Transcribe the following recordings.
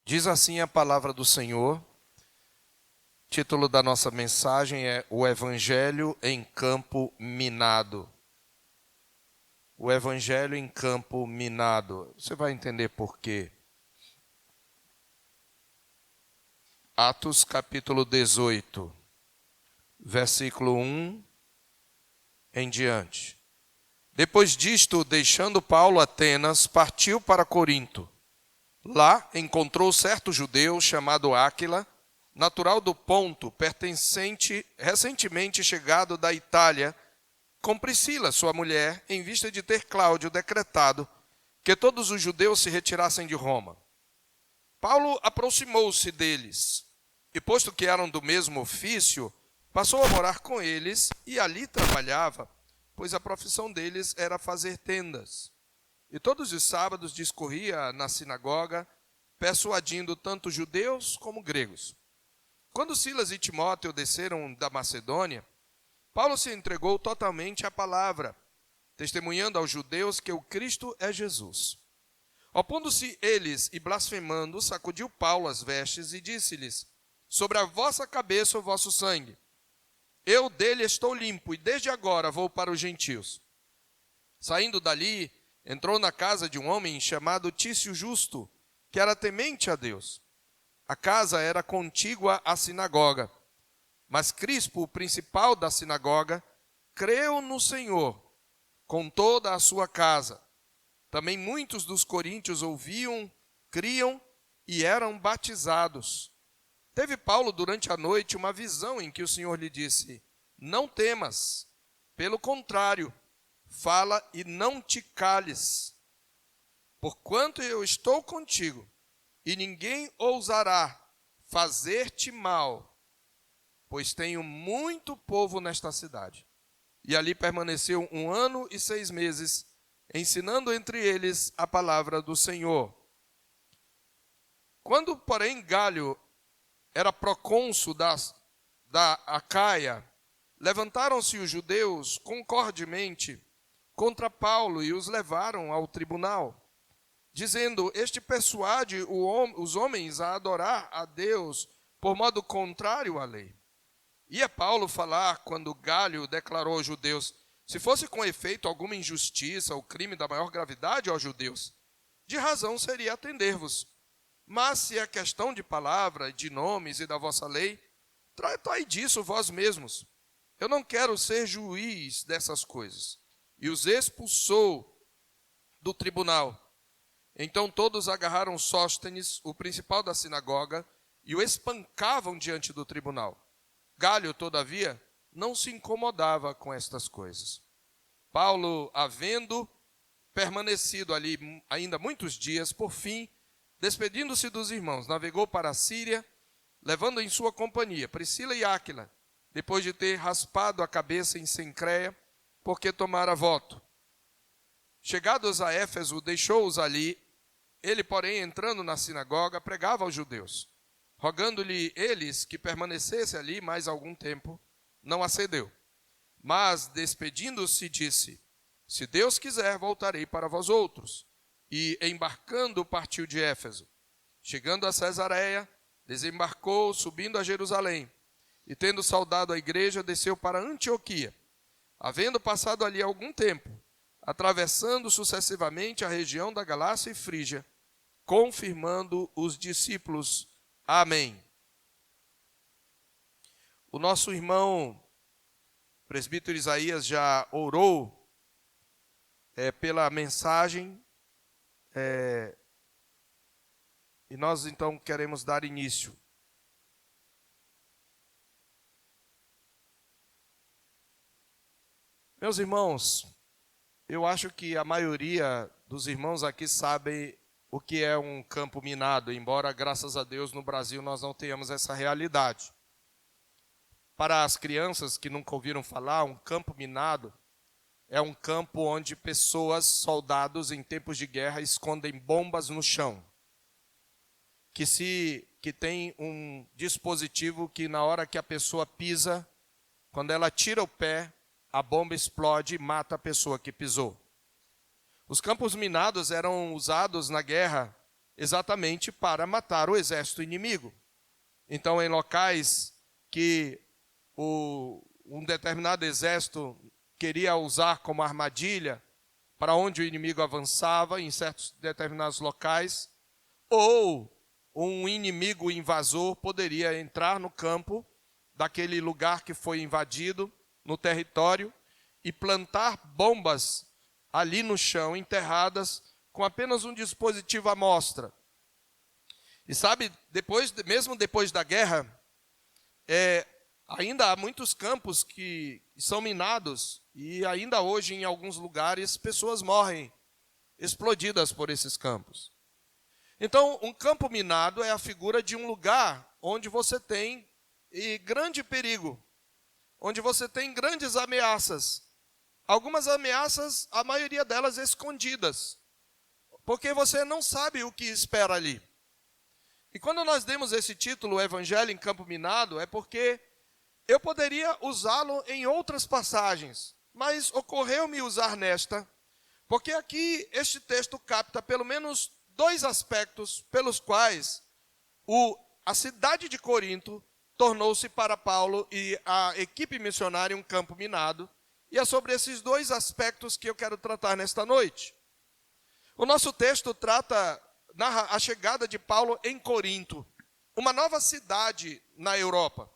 Diz assim a palavra do Senhor. O título da nossa mensagem é O Evangelho em Campo Minado. O Evangelho em Campo Minado. Você vai entender por quê. Atos capítulo 18, versículo 1 em diante. Depois disto, deixando Paulo Atenas, partiu para Corinto. Lá encontrou certo judeu chamado Áquila, natural do Ponto, recentemente chegado da Itália, com Priscila, sua mulher, em vista de ter Cláudio decretado que todos os judeus se retirassem de Roma. Paulo aproximou-se deles, e posto que eram do mesmo ofício, passou a morar com eles e ali trabalhava, pois a profissão deles era fazer tendas. E todos os sábados discorria na sinagoga, persuadindo tanto judeus como gregos. Quando Silas e Timóteo desceram da Macedônia, Paulo se entregou totalmente à palavra, testemunhando aos judeus que o Cristo é Jesus. Opondo-se eles e blasfemando, sacudiu Paulo as vestes e disse-lhes: sobre a vossa cabeça o vosso sangue. Eu dele estou limpo e desde agora vou para os gentios. Saindo dali, entrou na casa de um homem chamado Tício Justo, que era temente a Deus. A casa era contígua à sinagoga. Mas Crispo, o principal da sinagoga, creu no Senhor com toda a sua casa. Também muitos dos coríntios ouviam, criam e eram batizados. Teve Paulo durante a noite uma visão em que o Senhor lhe disse: não temas, pelo contrário, fala e não te cales, porquanto eu estou contigo, e ninguém ousará fazer-te mal, pois tenho muito povo nesta cidade. E ali permaneceu 1 ano e 6 meses, ensinando entre eles a palavra do Senhor. Quando, porém, Gálio era procônsul da Acaia, levantaram-se os judeus concordemente contra Paulo e os levaram ao tribunal, dizendo: este persuade os homens a adorar a Deus por modo contrário à lei. Ia Paulo falar quando Gálio declarou aos judeus: se fosse com efeito alguma injustiça ou crime da maior gravidade aos judeus, de razão seria atender-vos. Mas se é questão de palavra, de nomes e da vossa lei, tratai disso vós mesmos. Eu não quero ser juiz dessas coisas. E os expulsou do tribunal. Então todos agarraram Sóstenes, o principal da sinagoga, e o espancavam diante do tribunal. Gálio, todavia, não se incomodava com estas coisas. Paulo, havendo permanecido ali ainda muitos dias, por fim, despedindo-se dos irmãos, navegou para a Síria, levando em sua companhia Priscila e Áquila, depois de ter raspado a cabeça em Cencreia, porque tomara voto. Chegados a Éfeso, deixou-os ali. Ele, porém, entrando na sinagoga, pregava aos judeus. Rogando-lhe eles que permanecesse ali mais algum tempo, não acedeu. Mas, despedindo-se, disse: se Deus quiser, voltarei para vós outros. E, embarcando, partiu de Éfeso. Chegando a Cesareia, desembarcou, subindo a Jerusalém. E, tendo saudado a igreja, desceu para Antioquia. Havendo passado ali algum tempo, atravessando sucessivamente a região da Galácia e Frígia, confirmando os discípulos. Amém. O nosso irmão presbítero Isaías já orou pela mensagem, e nós então queremos dar início. Meus irmãos, eu acho que a maioria dos irmãos aqui sabem o que é um campo minado, embora, graças a Deus, no Brasil nós não tenhamos essa realidade. Para as crianças que nunca ouviram falar, um campo minado é um campo onde pessoas, soldados em tempos de guerra, escondem bombas no chão. Que tem um dispositivo que na hora que a pessoa pisa, quando ela tira o pé, a bomba explode e mata a pessoa que pisou. Os campos minados eram usados na guerra exatamente para matar o exército inimigo. Então, em locais que um determinado exército queria usar como armadilha para onde o inimigo avançava, em certos determinados locais, ou um inimigo invasor poderia entrar no campo daquele lugar que foi invadido, no território, e plantar bombas ali no chão, enterradas, com apenas um dispositivo à mostra. E sabe, mesmo depois da guerra, ainda há muitos campos que são minados, e ainda hoje, em alguns lugares, pessoas morrem explodidas por esses campos. Então, um campo minado é a figura de um lugar onde você tem grande perigo, onde você tem grandes ameaças. Algumas ameaças, a maioria delas escondidas, porque você não sabe o que espera ali. E quando nós demos esse título, o Evangelho em Campo Minado, é porque eu poderia usá-lo em outras passagens, mas ocorreu-me usar nesta, porque aqui este texto capta pelo menos 2 aspectos pelos quais a cidade de Corinto tornou-se para Paulo e a equipe missionária um campo minado, e é sobre esses 2 aspectos que eu quero tratar nesta noite. O nosso texto narra a chegada de Paulo em Corinto, uma nova cidade na Europa,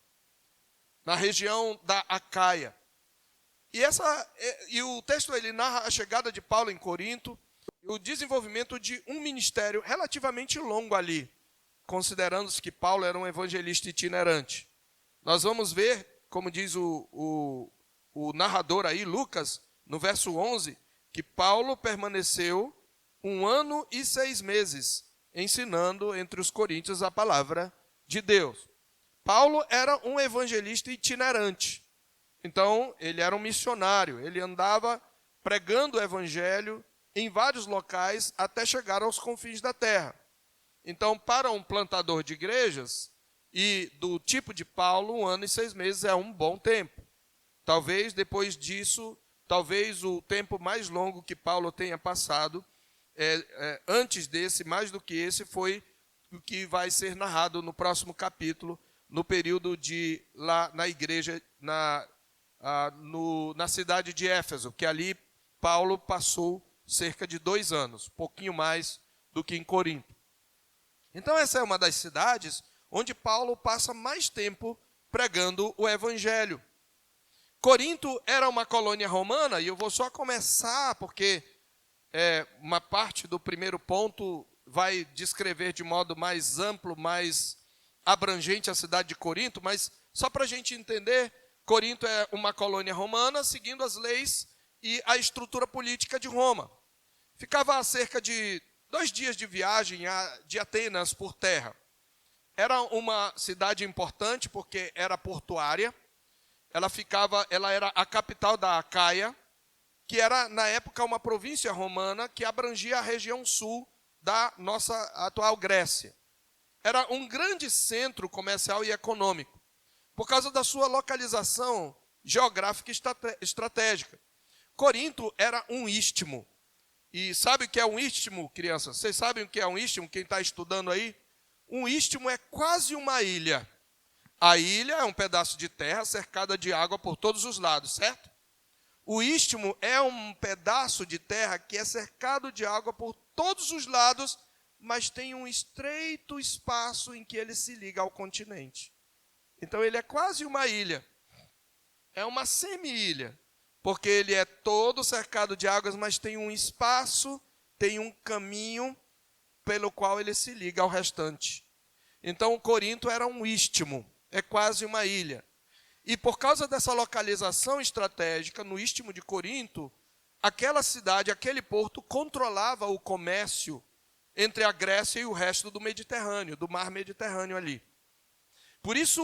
na região da Acaia. E o texto ele narra a chegada de Paulo em Corinto, o desenvolvimento de um ministério relativamente longo ali, considerando-se que Paulo era um evangelista itinerante. Nós vamos ver, como diz o narrador aí, Lucas, no verso 11, que Paulo permaneceu 1 ano e 6 meses, ensinando entre os coríntios a palavra de Deus. Paulo era um evangelista itinerante. Então, ele era um missionário, ele andava pregando o evangelho em vários locais até chegar aos confins da terra. Então, para um plantador de igrejas, e do tipo de Paulo, 1 ano e 6 meses é um bom tempo. Talvez depois disso, talvez o tempo mais longo que Paulo tenha passado, antes desse, mais do que esse, foi o que vai ser narrado no próximo capítulo, no período de lá na igreja, na cidade de Éfeso, que ali Paulo passou cerca de 2 anos, pouquinho mais do que em Corinto. Então essa é uma das cidades onde Paulo passa mais tempo pregando o evangelho. Corinto era uma colônia romana, e eu vou só começar, porque uma parte do primeiro ponto vai descrever de modo mais amplo, mais abrangente a cidade de Corinto, mas só para a gente entender, Corinto é uma colônia romana, seguindo as leis e a estrutura política de Roma. Ficava a cerca de 2 dias de viagem de Atenas por terra. Era uma cidade importante porque era portuária. Ela era a capital da Acaia, que era na época uma província romana que abrangia a região sul da nossa atual Grécia. Era um grande centro comercial e econômico, por causa da sua localização geográfica estratégica. Corinto era um istmo. E sabe o que é um istmo, crianças? Vocês sabem o que é um istmo, quem está estudando aí? Um istmo é quase uma ilha. A ilha é um pedaço de terra cercada de água por todos os lados, certo? O istmo é um pedaço de terra que é cercado de água por todos os lados, mas tem um estreito espaço em que ele se liga ao continente. Então ele é quase uma ilha. É uma semi-ilha, porque ele é todo cercado de águas, mas tem um espaço, tem um caminho pelo qual ele se liga ao restante. Então Corinto era um istmo, é quase uma ilha. E por causa dessa localização estratégica no istmo de Corinto, aquela cidade, aquele porto, controlava o comércio entre a Grécia e o resto do Mediterrâneo, do mar Mediterrâneo ali. Por isso,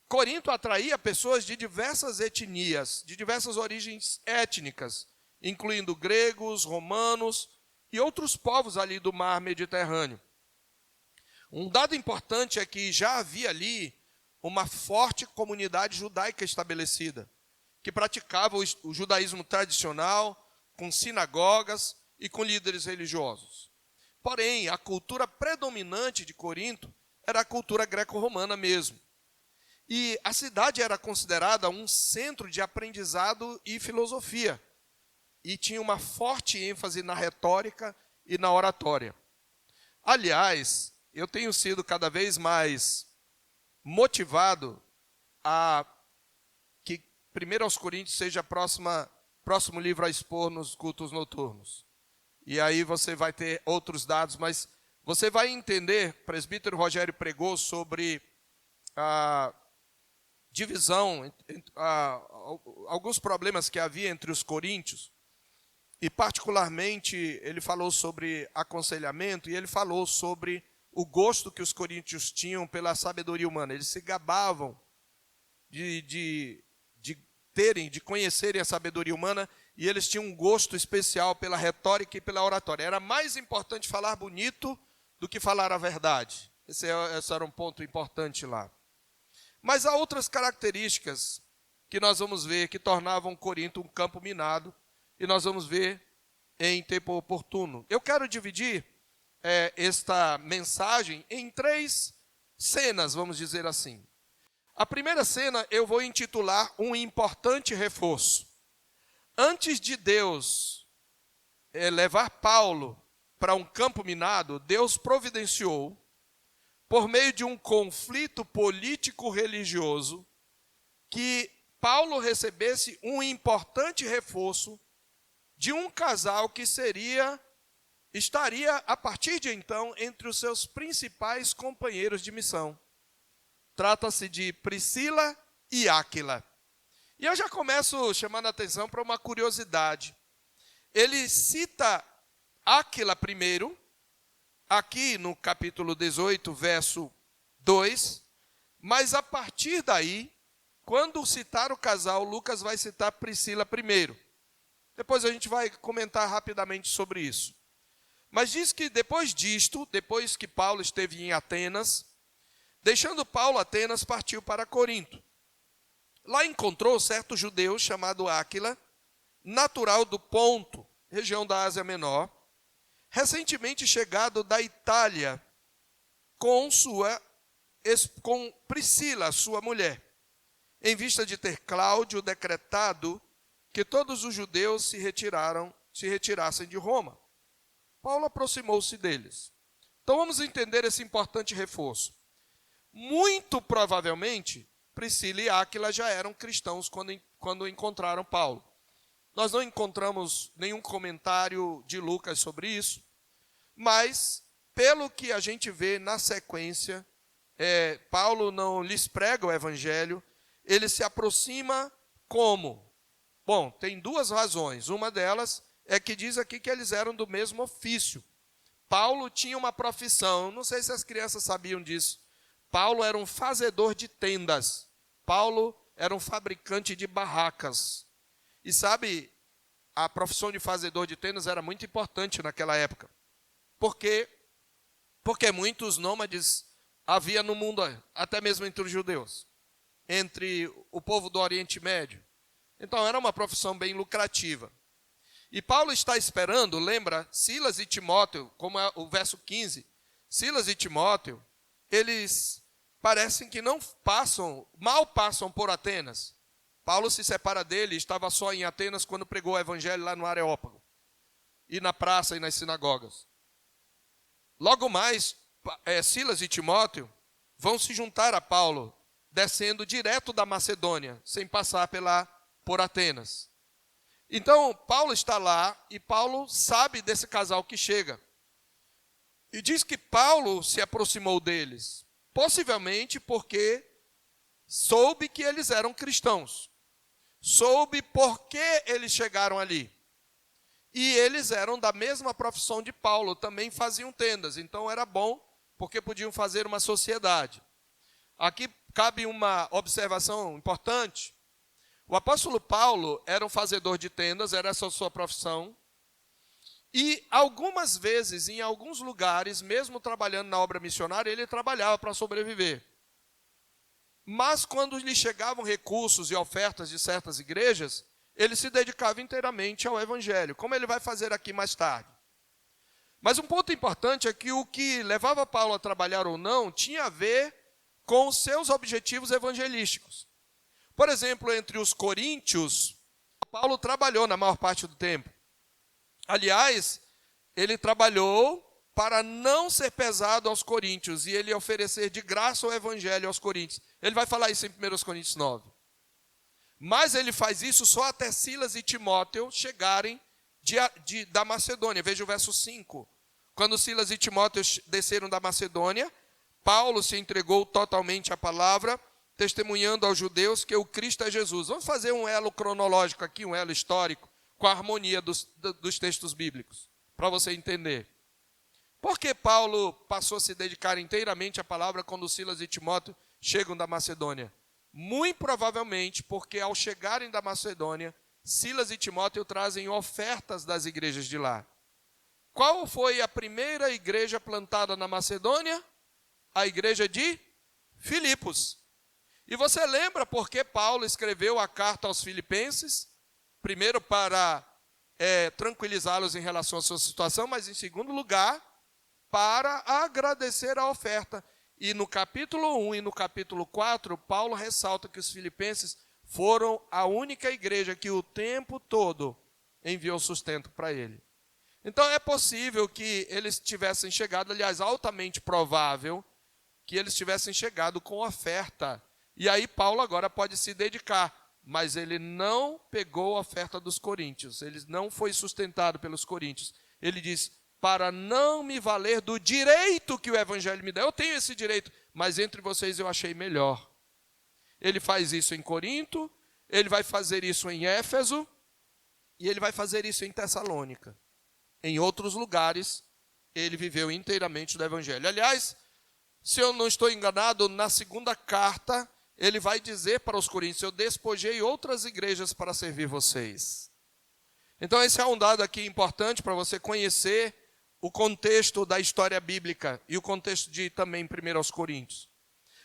Corinto atraía pessoas de diversas etnias, de diversas origens étnicas, incluindo gregos, romanos e outros povos ali do mar Mediterrâneo. Um dado importante é que já havia ali uma forte comunidade judaica estabelecida, que praticava o judaísmo tradicional, com sinagogas e com líderes religiosos. Porém, a cultura predominante de Corinto era a cultura greco-romana mesmo. E a cidade era considerada um centro de aprendizado e filosofia. E tinha uma forte ênfase na retórica e na oratória. Aliás, eu tenho sido cada vez mais motivado a que 1 aos Coríntios seja próximo livro a expor nos cultos noturnos. E aí você vai ter outros dados, mas você vai entender, o presbítero Rogério pregou sobre a divisão, alguns problemas que havia entre os coríntios, e particularmente ele falou sobre aconselhamento, e ele falou sobre o gosto que os coríntios tinham pela sabedoria humana. Eles se gabavam de conhecerem a sabedoria humana, e eles tinham um gosto especial pela retórica e pela oratória. Era mais importante falar bonito do que falar a verdade. Esse era um ponto importante lá. Mas há outras características que nós vamos ver que tornavam Corinto um campo minado, e nós vamos ver em tempo oportuno. Eu quero dividir esta mensagem em 3 cenas, vamos dizer assim. A primeira cena eu vou intitular um importante reforço. Antes de Deus levar Paulo para um campo minado, Deus providenciou, por meio de um conflito político-religioso, que Paulo recebesse um importante reforço de um casal que estaria, a partir de então, entre os seus principais companheiros de missão. Trata-se de Priscila e Áquila. E eu já começo chamando a atenção para uma curiosidade. Ele cita Áquila primeiro, aqui no capítulo 18, verso 2, mas a partir daí, quando citar o casal, Lucas vai citar Priscila primeiro. Depois a gente vai comentar rapidamente sobre isso. Mas diz que depois disto, depois que Paulo esteve em Atenas, deixando Paulo Atenas, partiu para Corinto. Lá encontrou certo judeu chamado Áquila, natural do Ponto, região da Ásia Menor, recentemente chegado da Itália, com Priscila, sua mulher, em vista de ter Cláudio decretado que todos os judeus se retirassem de Roma. Paulo aproximou-se deles. Então vamos entender esse importante reforço. Muito provavelmente, Priscila e Áquila já eram cristãos quando encontraram Paulo. Nós não encontramos nenhum comentário de Lucas sobre isso, mas, pelo que a gente vê na sequência, Paulo não lhes prega o evangelho, ele se aproxima como? Bom, tem 2 razões. Uma delas é que diz aqui que eles eram do mesmo ofício. Paulo tinha uma profissão, não sei se as crianças sabiam disso. Paulo era um fazedor de tendas. Paulo era um fabricante de barracas. E sabe, a profissão de fazedor de tendas era muito importante naquela época. Por quê? Porque muitos nômades havia no mundo, até mesmo entre os judeus, entre o povo do Oriente Médio. Então era uma profissão bem lucrativa. E Paulo está esperando, lembra, Silas e Timóteo, como é o verso 15. Silas e Timóteo, eles parecem que mal passam por Atenas. Paulo se separa dele, estava só em Atenas quando pregou o evangelho lá no Areópago, e na praça e nas sinagogas. Logo mais, Silas e Timóteo vão se juntar a Paulo, descendo direto da Macedônia, sem passar por Atenas. Então, Paulo está lá, e Paulo sabe desse casal que chega. E diz que Paulo se aproximou deles, possivelmente porque soube que eles eram cristãos. Soube por que eles chegaram ali. E eles eram da mesma profissão de Paulo, também faziam tendas. Então era bom, porque podiam fazer uma sociedade. Aqui cabe uma observação importante. O apóstolo Paulo era um fazedor de tendas, era essa a sua profissão. E algumas vezes, em alguns lugares, mesmo trabalhando na obra missionária, ele trabalhava para sobreviver. Mas quando lhe chegavam recursos e ofertas de certas igrejas, ele se dedicava inteiramente ao evangelho, como ele vai fazer aqui mais tarde. Mas um ponto importante é que o que levava Paulo a trabalhar ou não tinha a ver com os seus objetivos evangelísticos. Por exemplo, entre os coríntios, Paulo trabalhou na maior parte do tempo. Aliás, ele trabalhou para não ser pesado aos coríntios e ele oferecer de graça o evangelho aos coríntios. Ele vai falar isso em 1 Coríntios 9. Mas ele faz isso só até Silas e Timóteo chegarem da Macedônia. Veja o verso 5. Quando Silas e Timóteo desceram da Macedônia, Paulo se entregou totalmente à palavra, testemunhando aos judeus que o Cristo é Jesus. Vamos fazer um elo cronológico aqui, um elo histórico, com a harmonia dos textos bíblicos, para você entender. Por que Paulo passou a se dedicar inteiramente à palavra quando Silas e Timóteo chegam da Macedônia? Muito provavelmente porque ao chegarem da Macedônia, Silas e Timóteo trazem ofertas das igrejas de lá. Qual foi a primeira igreja plantada na Macedônia? A igreja de Filipos. E você lembra por que Paulo escreveu a carta aos Filipenses? Primeiro para tranquilizá-los em relação à sua situação, mas em segundo lugar, para agradecer a oferta. E no capítulo 1 e no capítulo 4, Paulo ressalta que os filipenses foram a única igreja que o tempo todo enviou sustento para ele. Então é possível que eles tivessem chegado, aliás, altamente provável, que eles tivessem chegado com oferta. E aí Paulo agora pode se dedicar, mas ele não pegou a oferta dos coríntios, ele não foi sustentado pelos coríntios. Ele diz, para não me valer do direito que o evangelho me dá. Eu tenho esse direito, mas entre vocês eu achei melhor. Ele faz isso em Corinto, ele vai fazer isso em Éfeso, e ele vai fazer isso em Tessalônica. Em outros lugares, ele viveu inteiramente do evangelho. Aliás, se eu não estou enganado, na segunda carta, ele vai dizer para os coríntios, eu despojei outras igrejas para servir vocês. Então esse é um dado aqui importante para você conhecer o contexto da história bíblica e o contexto de também 1 aos Coríntios.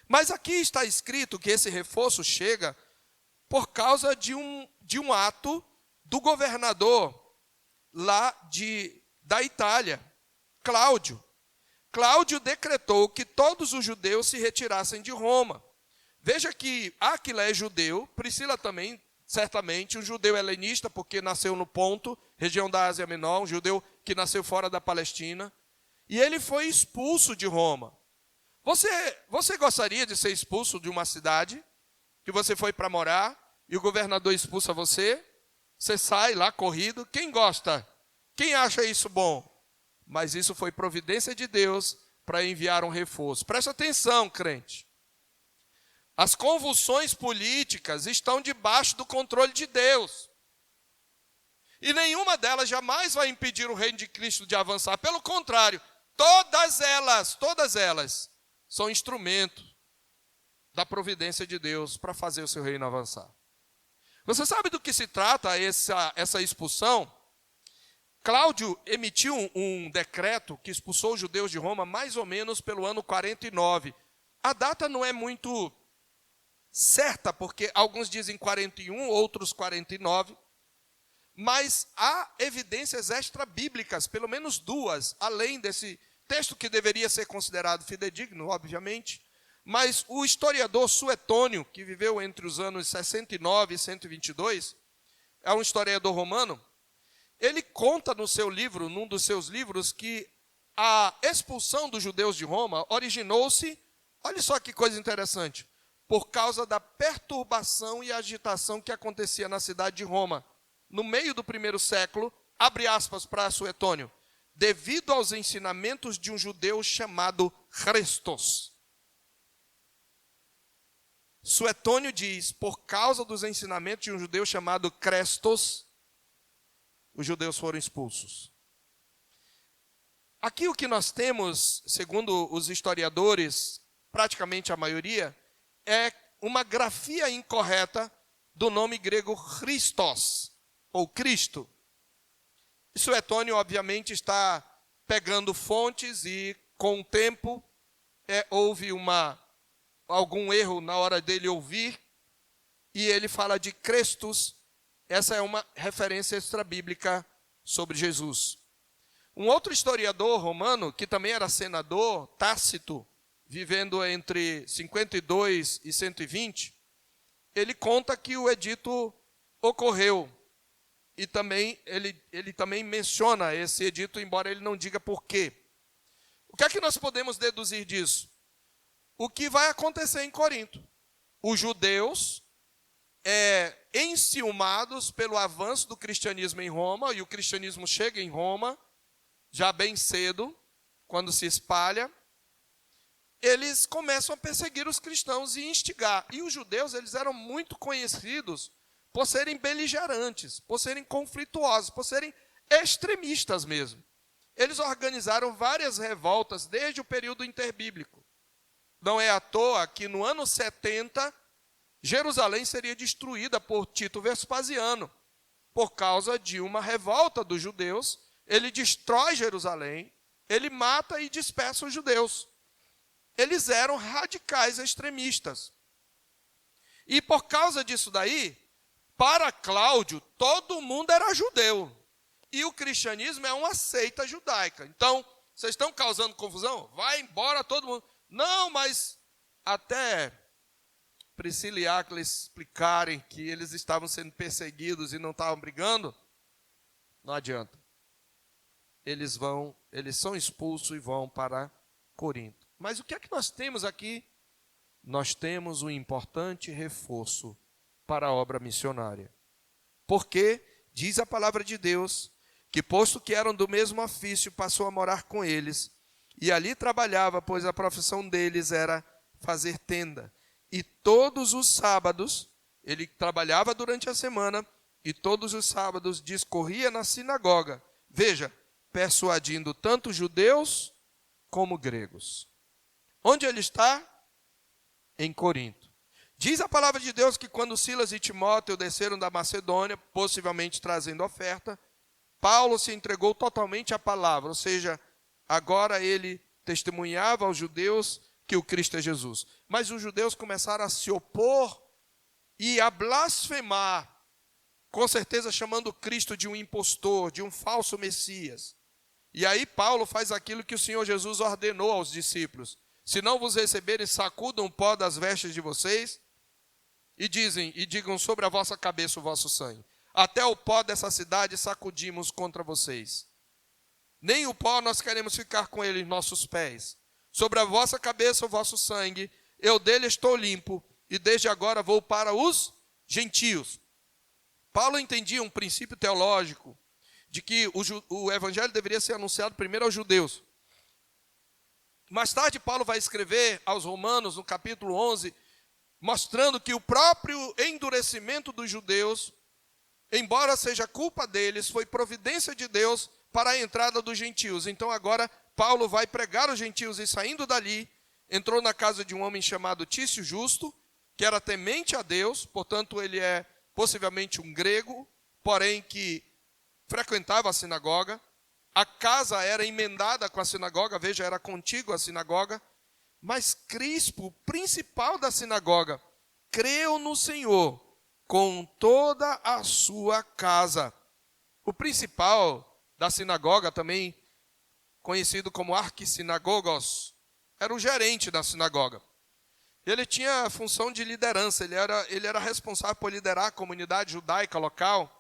Mas aqui está escrito que esse reforço chega por causa de um ato do governador lá da Itália, Cláudio. Cláudio decretou que todos os judeus se retirassem de Roma. Veja que Áquila é judeu, Priscila também, certamente, um judeu helenista, porque nasceu no Ponto, região da Ásia Menor, um judeu que nasceu fora da Palestina, e ele foi expulso de Roma. Você gostaria de ser expulso de uma cidade, que você foi para morar, e o governador expulsa você? Você sai lá corrido, quem gosta? Quem acha isso bom? Mas isso foi providência de Deus para enviar um reforço. Presta atenção, crente. As convulsões políticas estão debaixo do controle de Deus. E nenhuma delas jamais vai impedir o reino de Cristo de avançar. Pelo contrário, todas elas são instrumento da providência de Deus para fazer o seu reino avançar. Você sabe do que se trata essa expulsão? Cláudio emitiu um decreto que expulsou os judeus de Roma mais ou menos pelo ano 49. A data não é muito certa, porque alguns dizem 41, outros 49. Mas há evidências extra-bíblicas, pelo menos duas, além desse texto que deveria ser considerado fidedigno, obviamente. Mas o historiador Suetônio, que viveu entre os anos 69 e 122, é um historiador romano, ele conta no seu livro, num dos seus livros, que a expulsão dos judeus de Roma originou-se, olha só que coisa interessante, por causa da perturbação e agitação que acontecia na cidade de Roma. No meio do primeiro século, abre aspas para Suetônio, devido aos ensinamentos de um judeu chamado Chrestos. Suetônio diz, por causa dos ensinamentos de um judeu chamado Chrestos, os judeus foram expulsos. Aqui o que nós temos, segundo os historiadores, praticamente a maioria, é uma grafia incorreta do nome grego Christos, ou Cristo. Suetônio, obviamente, está pegando fontes e, com o tempo, houve algum erro na hora dele ouvir, e ele fala de Crestus. Essa é uma referência extrabíblica sobre Jesus. Um outro historiador romano, que também era senador, Tácito, vivendo entre 52 e 120, ele conta que o edito ocorreu. E também ele também menciona esse edito, embora ele não diga por quê. O que é que nós podemos deduzir disso? O que vai acontecer em Corinto. Os judeus, enciumados pelo avanço do cristianismo em Roma, e o cristianismo chega em Roma, já bem cedo, quando se espalha, eles começam a perseguir os cristãos e instigar. E os judeus, eles eram muito conhecidos por serem beligerantes, por serem conflituosos, por serem extremistas mesmo. Eles organizaram várias revoltas desde o período interbíblico. Não é à toa que no ano 70, Jerusalém seria destruída por Tito Vespasiano, por causa de uma revolta dos judeus. Ele destrói Jerusalém, ele mata e dispersa os judeus. Eles eram radicais extremistas. E por causa disso daí, para Cláudio, todo mundo era judeu. E o cristianismo é uma seita judaica. Então, vocês estão causando confusão? Vai embora todo mundo. Não, mas até Priscila e Áquila explicarem que eles estavam sendo perseguidos e não estavam brigando, não adianta. Eles são expulsos e vão para Corinto. Mas o que é que nós temos aqui? Nós temos um importante reforço para a obra missionária. Porque, diz a palavra de Deus, que posto que eram do mesmo ofício, passou a morar com eles, e ali trabalhava, pois a profissão deles era fazer tenda. E todos os sábados, ele trabalhava durante a semana, e todos os sábados discorria na sinagoga. Veja, persuadindo tanto judeus como gregos. Onde ele está? Em Corinto. Diz a palavra de Deus que quando Silas e Timóteo desceram da Macedônia, possivelmente trazendo oferta, Paulo se entregou totalmente à palavra, ou seja, agora ele testemunhava aos judeus que o Cristo é Jesus. Mas os judeus começaram a se opor e a blasfemar, com certeza chamando Cristo de um impostor, de um falso Messias. E aí Paulo faz aquilo que o Senhor Jesus ordenou aos discípulos: se não vos receberem, sacudam o pó das vestes de vocês e digam sobre a vossa cabeça o vosso sangue. Até o pó dessa cidade sacudimos contra vocês. Nem o pó nós queremos ficar com ele em nossos pés. Sobre a vossa cabeça o vosso sangue, eu dele estou limpo, e desde agora vou para os gentios. Paulo entendia um princípio teológico de que o evangelho deveria ser anunciado primeiro aos judeus. Mais tarde, Paulo vai escrever aos Romanos, no capítulo 11, mostrando que o próprio endurecimento dos judeus, embora seja culpa deles, foi providência de Deus para a entrada dos gentios. Então agora Paulo vai pregar aos gentios, e saindo dali, entrou na casa de um homem chamado Tício Justo, que era temente a Deus, portanto ele é possivelmente um grego, porém que frequentava a sinagoga. A casa era emendada com a sinagoga, veja, era contígua à sinagoga. Mas Crispo, o principal da sinagoga, creu no Senhor com toda a sua casa. O principal da sinagoga, também conhecido como arquissinagogos, era o gerente da sinagoga. Ele tinha a função de liderança, ele era responsável por liderar a comunidade judaica local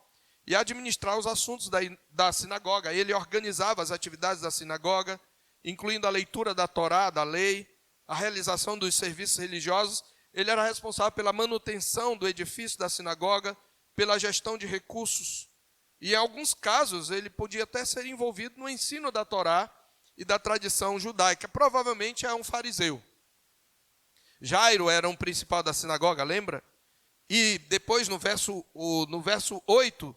e administrar os assuntos da sinagoga. Ele organizava as atividades da sinagoga, incluindo a leitura da Torá, da lei, a realização dos serviços religiosos. Ele era responsável pela manutenção do edifício da sinagoga, pela gestão de recursos. E em alguns casos, ele podia até ser envolvido no ensino da Torá e da tradição judaica. Provavelmente é um fariseu. Jairo era um principal da sinagoga, lembra? E depois no verso 8,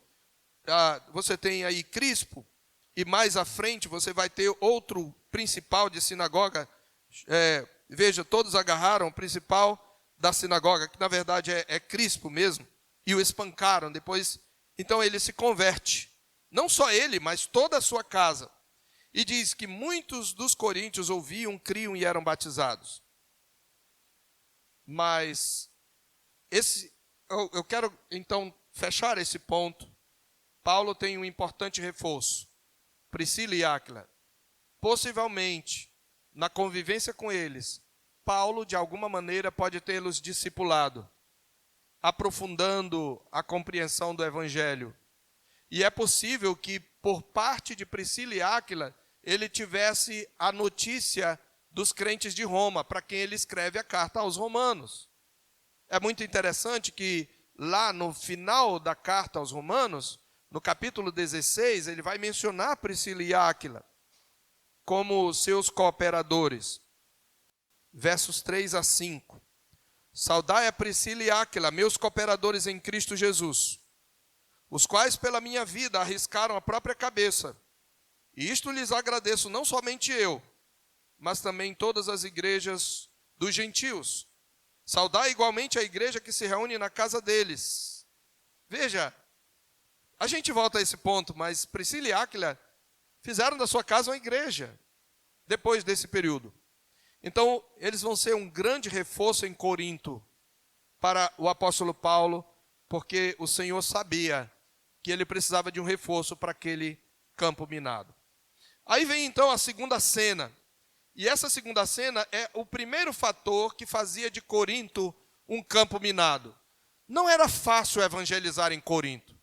você tem aí Crispo, e mais à frente você vai ter outro principal de sinagoga. Veja, todos agarraram o principal da sinagoga, que na verdade é Crispo mesmo, e o espancaram. Depois, então ele se converte. Não só ele, mas toda a sua casa. E diz que muitos dos coríntios ouviam, criam e eram batizados. Mas eu quero então fechar esse ponto. Paulo tem um importante reforço. Priscila e Áquila, possivelmente, na convivência com eles, Paulo, de alguma maneira, pode tê-los discipulado, aprofundando a compreensão do Evangelho. E é possível que, por parte de Priscila e Áquila, ele tivesse a notícia dos crentes de Roma, para quem ele escreve a carta aos romanos. É muito interessante que, lá no final da carta aos romanos, no capítulo 16, ele vai mencionar Priscila e Áquila como seus cooperadores. Versos 3 a 5. Saudai a Priscila e Áquila, meus cooperadores em Cristo Jesus, os quais pela minha vida arriscaram a própria cabeça. E isto lhes agradeço, não somente eu, mas também todas as igrejas dos gentios. Saudai igualmente a igreja que se reúne na casa deles. Veja, a gente volta a esse ponto, mas Priscila e Áquila fizeram da sua casa uma igreja, depois desse período. Então, eles vão ser um grande reforço em Corinto para o apóstolo Paulo, porque o Senhor sabia que ele precisava de um reforço para aquele campo minado. Aí vem então a segunda cena. E essa segunda cena é o primeiro fator que fazia de Corinto um campo minado. Não era fácil evangelizar em Corinto.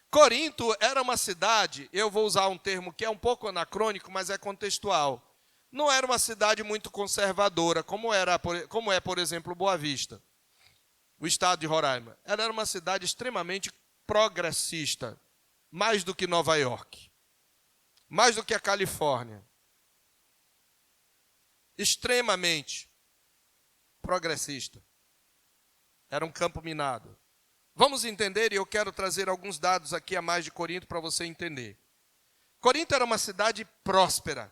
Corinto era uma cidade, eu vou usar um termo que é um pouco anacrônico, mas é contextual. Não era uma cidade muito conservadora, como é, por exemplo, Boa Vista, o estado de Roraima. Ela era uma cidade extremamente progressista, mais do que Nova York, mais do que a Califórnia. Extremamente progressista. Era um campo minado. Vamos entender, e eu quero trazer alguns dados aqui a mais de Corinto para você entender. Corinto era uma cidade próspera.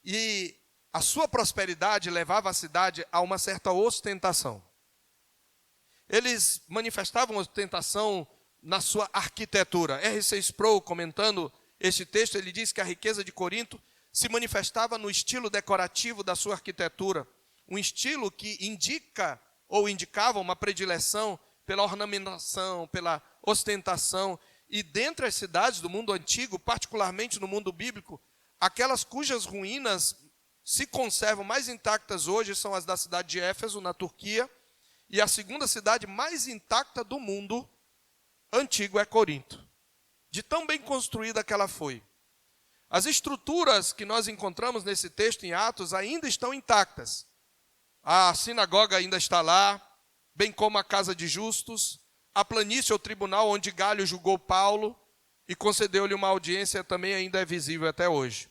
E a sua prosperidade levava a cidade a uma certa ostentação. Eles manifestavam ostentação na sua arquitetura. R.C. Sproul, comentando este texto, ele diz que a riqueza de Corinto se manifestava no estilo decorativo da sua arquitetura. Um estilo que indica ou indicava uma predileção pela ornamentação, pela ostentação. E dentre as cidades do mundo antigo, particularmente no mundo bíblico, aquelas cujas ruínas se conservam mais intactas hoje são as da cidade de Éfeso, na Turquia, e a segunda cidade mais intacta do mundo antigo é Corinto, de tão bem construída que ela foi. As estruturas que nós encontramos nesse texto em Atos ainda estão intactas. A sinagoga ainda está lá, bem como a casa de justos, a planície ou tribunal onde Galho julgou Paulo, e concedeu-lhe uma audiência também ainda é visível até hoje.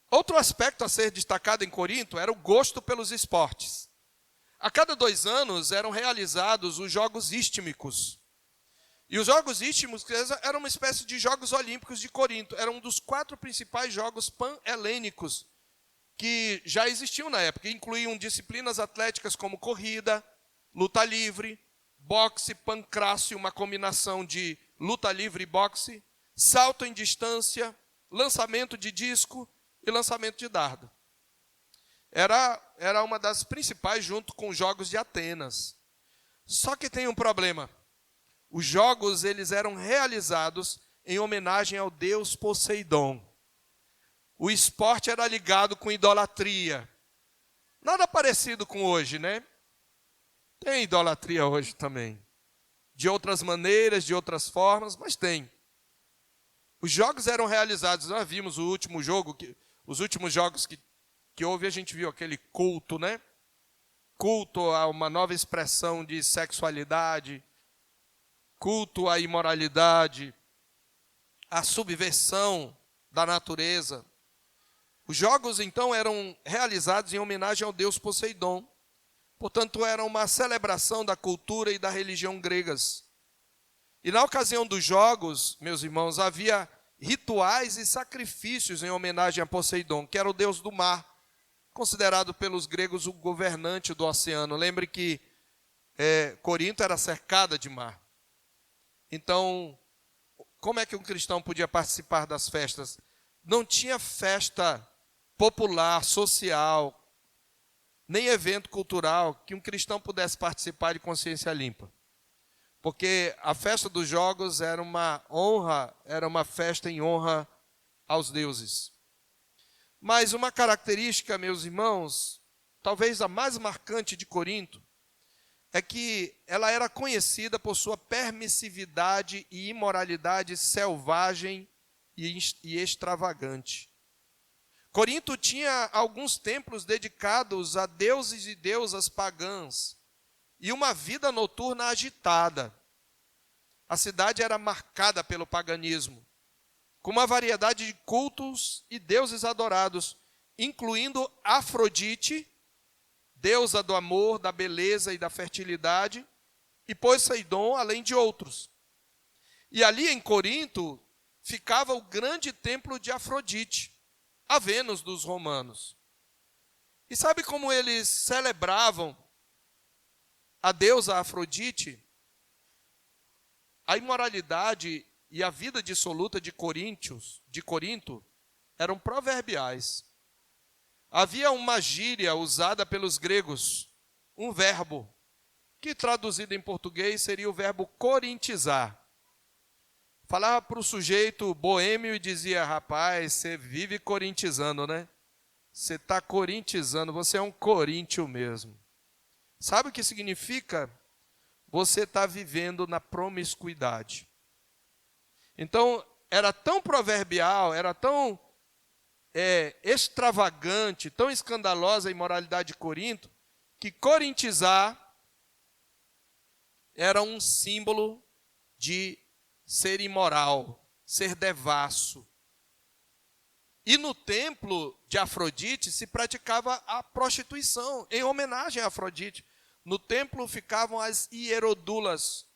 Outro aspecto a ser destacado em Corinto era o gosto pelos esportes. A cada 2 anos eram realizados os Jogos Istmicos. E os Jogos Istmicos eram uma espécie de Jogos Olímpicos de Corinto. Era um dos 4 principais jogos pan-helênicos que já existiam na época. Incluíam disciplinas atléticas como corrida, luta livre, boxe, pancrácio, uma combinação de luta livre e boxe, salto em distância, lançamento de disco e lançamento de dardo. Era uma das principais junto com os Jogos de Atenas. Só que tem um problema. Os jogos eles eram realizados em homenagem ao deus Poseidon. O esporte era ligado com idolatria. Nada parecido com hoje, né? Tem idolatria hoje também. De outras maneiras, de outras formas, mas tem. Os jogos eram realizados, nós vimos o último jogo, os últimos jogos que houve, a gente viu aquele culto, né? Culto a uma nova expressão de sexualidade, culto à imoralidade, à subversão da natureza. Os jogos, então, eram realizados em homenagem ao deus Poseidon. Portanto, era uma celebração da cultura e da religião gregas. E na ocasião dos jogos, meus irmãos, havia rituais e sacrifícios em homenagem a Poseidon, que era o deus do mar, considerado pelos gregos o governante do oceano. Lembre que Corinto era cercada de mar. Então, como é que um cristão podia participar das festas? Não tinha festa popular, social, nem evento cultural que um cristão pudesse participar de consciência limpa. Porque a festa dos jogos era uma honra, era uma festa em honra aos deuses. Mas uma característica, meus irmãos, talvez a mais marcante de Corinto, é que ela era conhecida por sua permissividade e imoralidade selvagem e extravagante. Corinto tinha alguns templos dedicados a deuses e deusas pagãs e uma vida noturna agitada. A cidade era marcada pelo paganismo, com uma variedade de cultos e deuses adorados, incluindo Afrodite, deusa do amor, da beleza e da fertilidade, e Poseidon, além de outros. E ali em Corinto ficava o grande templo de Afrodite, a Vênus dos romanos. E sabe como eles celebravam a deusa Afrodite? A imoralidade e a vida dissoluta de Corinto eram proverbiais. Havia uma gíria usada pelos gregos, um verbo, que traduzido em português seria o verbo corintizar. Falava para o sujeito boêmio e dizia: rapaz, você vive corintizando, né? Você está corintizando, você é um coríntio mesmo. Sabe o que significa? Você está vivendo na promiscuidade. Então, era tão proverbial, era tão extravagante, tão escandalosa a imoralidade de Corinto, que corintizar era um símbolo de ser imoral, ser devasso. E no templo de Afrodite se praticava a prostituição, em homenagem a Afrodite. No templo ficavam as hierodulas,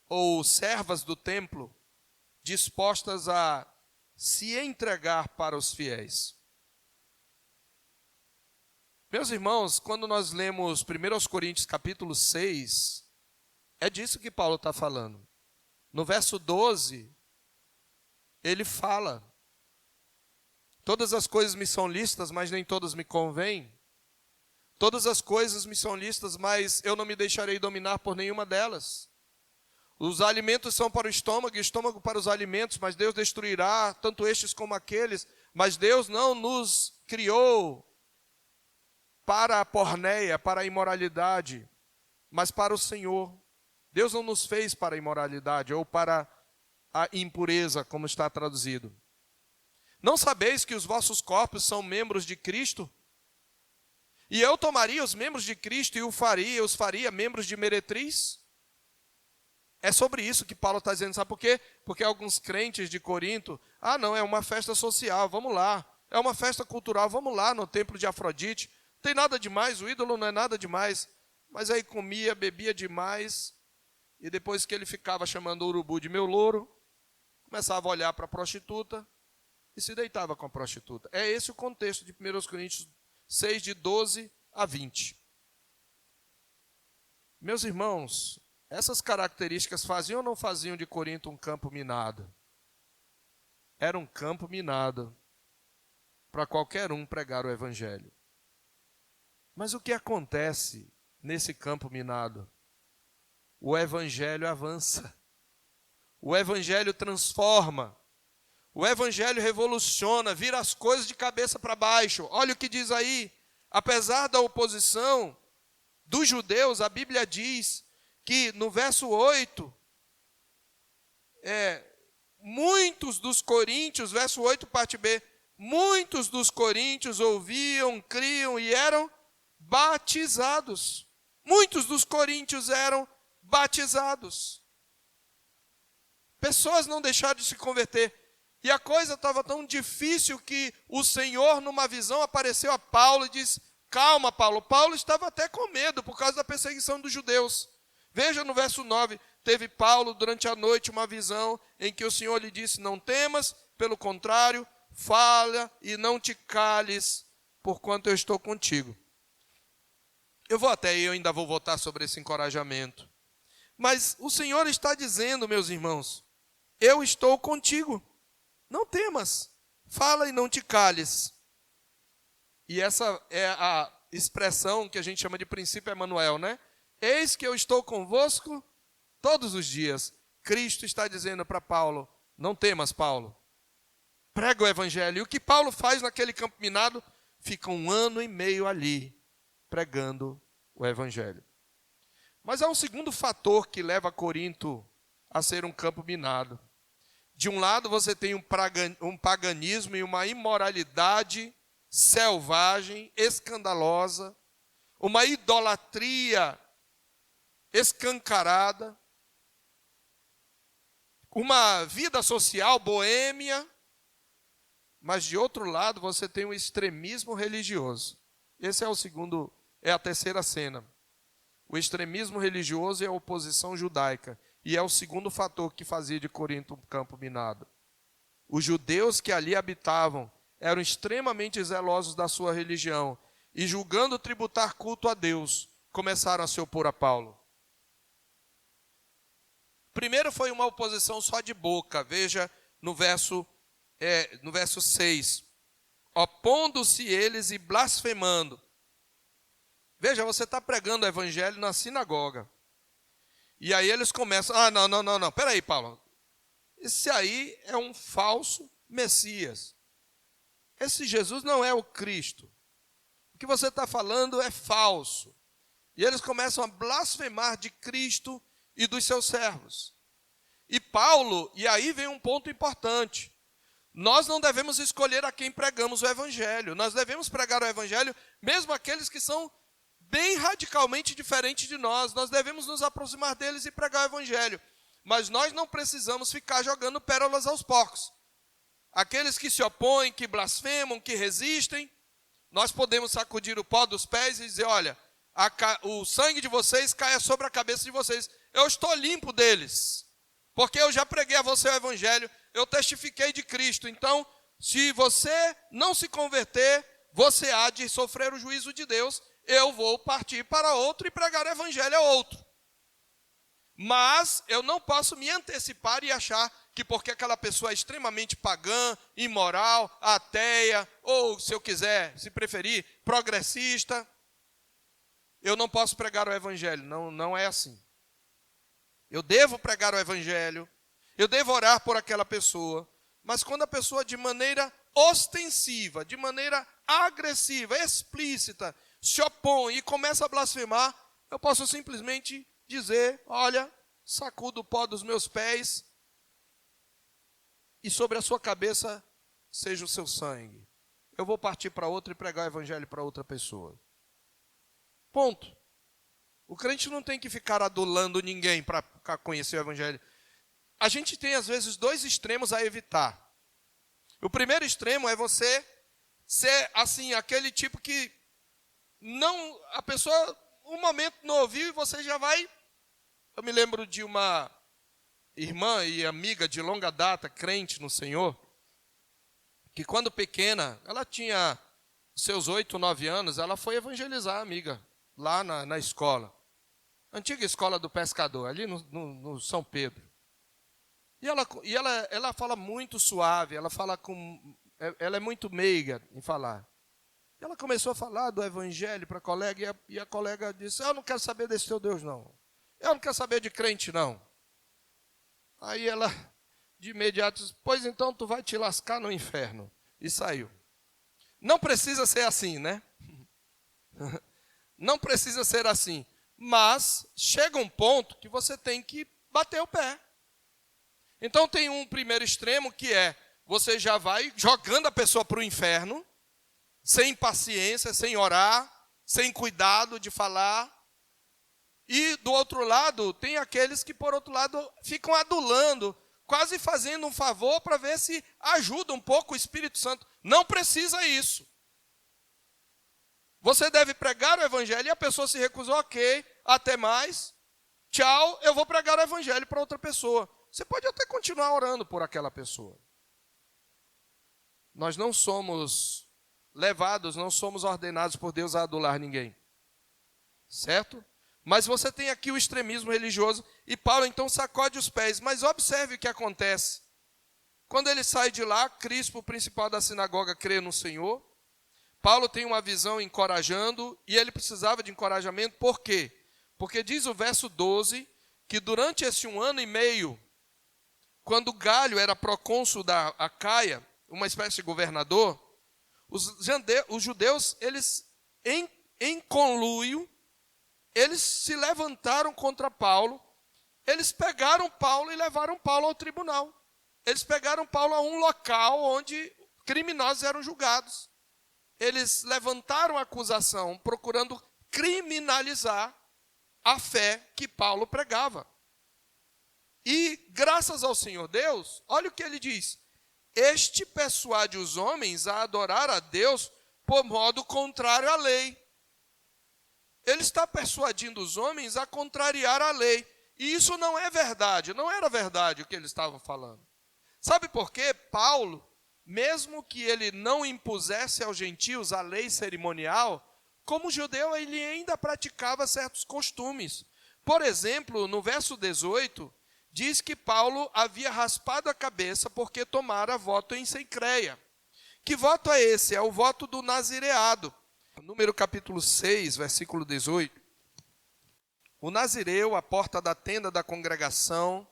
ou servas do templo, dispostas a se entregar para os fiéis. Meus irmãos, quando nós lemos 1 Coríntios capítulo 6, é disso que Paulo está falando. No verso 12, ele fala: todas as coisas me são lícitas, mas nem todas me convêm. Todas as coisas me são lícitas, mas eu não me deixarei dominar por nenhuma delas. Os alimentos são para o estômago para os alimentos, mas Deus destruirá tanto estes como aqueles. Mas Deus não nos criou para a porneia, para a imoralidade, mas para o Senhor. Deus não nos fez para a imoralidade ou para a impureza, como está traduzido. Não sabeis que os vossos corpos são membros de Cristo? E eu tomaria os membros de Cristo e os faria membros de meretriz? É sobre isso que Paulo está dizendo, sabe por quê? Porque alguns crentes de Corinto, não, é uma festa social, vamos lá. É uma festa cultural, vamos lá no templo de Afrodite. Não tem nada demais, o ídolo não é nada demais. Mas aí comia, bebia demais, e depois que ele ficava chamando o urubu de meu louro, começava a olhar para a prostituta e se deitava com a prostituta. É esse o contexto de 1 Coríntios 6, de 12 a 20. Meus irmãos, essas características faziam ou não faziam de Corinto um campo minado? Era um campo minado para qualquer um pregar o evangelho. Mas o que acontece nesse campo minado? O evangelho avança. O evangelho transforma. O evangelho revoluciona, vira as coisas de cabeça para baixo. Olha o que diz aí. Apesar da oposição dos judeus, a Bíblia diz que no verso 8, muitos dos coríntios, verso 8, parte B, muitos dos coríntios ouviam, criam e eram batizados. Muitos dos coríntios eram batizados. Pessoas não deixaram de se converter. E a coisa estava tão difícil que o Senhor, numa visão, apareceu a Paulo e disse: calma, Paulo. Paulo estava até com medo por causa da perseguição dos judeus. Veja no verso 9, teve Paulo durante a noite uma visão em que o Senhor lhe disse: não temas, pelo contrário, fala e não te cales, porquanto eu estou contigo. Eu ainda vou voltar sobre esse encorajamento. Mas o Senhor está dizendo, meus irmãos, eu estou contigo. Não temas, fala e não te cales. E essa é a expressão que a gente chama de princípio Emanuel, né? Eis que eu estou convosco todos os dias. Cristo está dizendo para Paulo: não temas, Paulo. prega o evangelho. E o que Paulo faz naquele campo minado? Fica 1 ano e meio ali, pregando o evangelho. Mas há um segundo fator que leva Corinto a ser um campo minado. De um lado você tem um paganismo e uma imoralidade selvagem, escandalosa, uma idolatria escancarada, uma vida social boêmia, mas de outro lado você tem um extremismo religioso. Esse é a terceira cena. O extremismo religioso e a oposição judaica. E é o segundo fator que fazia de Corinto um campo minado. Os judeus que ali habitavam eram extremamente zelosos da sua religião e, julgando tributar culto a Deus, começaram a se opor a Paulo. Primeiro foi uma oposição só de boca, veja no verso 6. Opondo-se eles e blasfemando. Veja, você está pregando o evangelho na sinagoga. E aí eles começam, não, peraí, Paulo. Esse aí é um falso Messias. Esse Jesus não é o Cristo. O que você está falando é falso. E eles começam a blasfemar de Cristo e dos seus servos. E Paulo, e aí vem um ponto importante. Nós não devemos escolher a quem pregamos o evangelho. Nós devemos pregar o evangelho, mesmo aqueles que são bem radicalmente diferentes de nós. Nós devemos nos aproximar deles e pregar o evangelho. Mas nós não precisamos ficar jogando pérolas aos porcos. Aqueles que se opõem, que blasfemam, que resistem, nós podemos sacudir o pó dos pés e dizer, olha, o sangue de vocês caia sobre a cabeça de vocês. Eu estou limpo deles, porque eu já preguei a você o evangelho, eu testifiquei de Cristo. Então, se você não se converter, você há de sofrer o juízo de Deus. Eu vou partir para outro e pregar o evangelho a outro. Mas eu não posso me antecipar e achar que porque aquela pessoa é extremamente pagã, imoral, ateia, ou, se eu quiser, se preferir, progressista, eu não posso pregar o evangelho. Não é assim. Eu devo pregar o evangelho, eu devo orar por aquela pessoa, mas quando a pessoa de maneira ostensiva, de maneira agressiva, explícita, se opõe e começa a blasfemar, eu posso simplesmente dizer, olha, sacudo o pó dos meus pés e sobre a sua cabeça seja o seu sangue. Eu vou partir para outra e pregar o evangelho para outra pessoa. Ponto. O crente não tem que ficar adulando ninguém para conhecer o evangelho. A gente tem, às vezes, 2 extremos a evitar. O primeiro extremo é você ser, assim, aquele tipo que a pessoa, um momento não ouviu e você já vai. Eu me lembro de uma irmã e amiga de longa data, crente no Senhor, que quando pequena, ela tinha seus 8, 9 anos, ela foi evangelizar a amiga, lá na escola. Antiga escola do pescador, ali no São Pedro. E ela fala muito suave, ela é muito meiga em falar. E ela começou a falar do evangelho para a colega, e a colega disse, eu não quero saber desse teu Deus, não. Eu não quero saber de crente, não. Aí ela, de imediato, disse, pois então tu vai te lascar no inferno. E saiu. Não precisa ser assim, né? Não precisa ser assim. Mas chega um ponto que você tem que bater o pé. Então tem um primeiro extremo que é, você já vai jogando a pessoa para o inferno, sem paciência, sem orar, sem cuidado de falar. E do outro lado, tem aqueles que, por outro lado, ficam adulando, quase fazendo um favor para ver se ajuda um pouco o Espírito Santo. Não precisa isso. Você deve pregar o evangelho e a pessoa se recusou, ok, até mais, tchau, eu vou pregar o evangelho para outra pessoa. Você pode até continuar orando por aquela pessoa. Nós não somos levados, não somos ordenados por Deus a adular ninguém. Certo? Mas você tem aqui o extremismo religioso e Paulo então sacode os pés. Mas observe o que acontece. Quando ele sai de lá, Crispo, o principal da sinagoga, crê no Senhor. Paulo tem uma visão encorajando e ele precisava de encorajamento. Por quê? Porque diz o verso 12 que durante esse 1 ano e meio, quando Galho era procônsul da Acaia, uma espécie de governador, os judeus, eles, em conluio, eles se levantaram contra Paulo, eles pegaram Paulo e levaram Paulo ao tribunal. Eles pegaram Paulo a um local onde criminosos eram julgados. Eles levantaram a acusação, procurando criminalizar a fé que Paulo pregava. E, graças ao Senhor Deus, olha o que ele diz: este persuade os homens a adorar a Deus por modo contrário à lei. Ele está persuadindo os homens a contrariar a lei. E isso não é verdade, não era verdade o que eles estavam falando. Sabe por quê? Paulo, mesmo que ele não impusesse aos gentios a lei cerimonial, como judeu ele ainda praticava certos costumes. Por exemplo, no verso 18, diz que Paulo havia raspado a cabeça porque tomara voto em Cencreia. Que voto é esse? É o voto do nazireado. Número capítulo 6, versículo 18. O nazireu, à porta da tenda da congregação,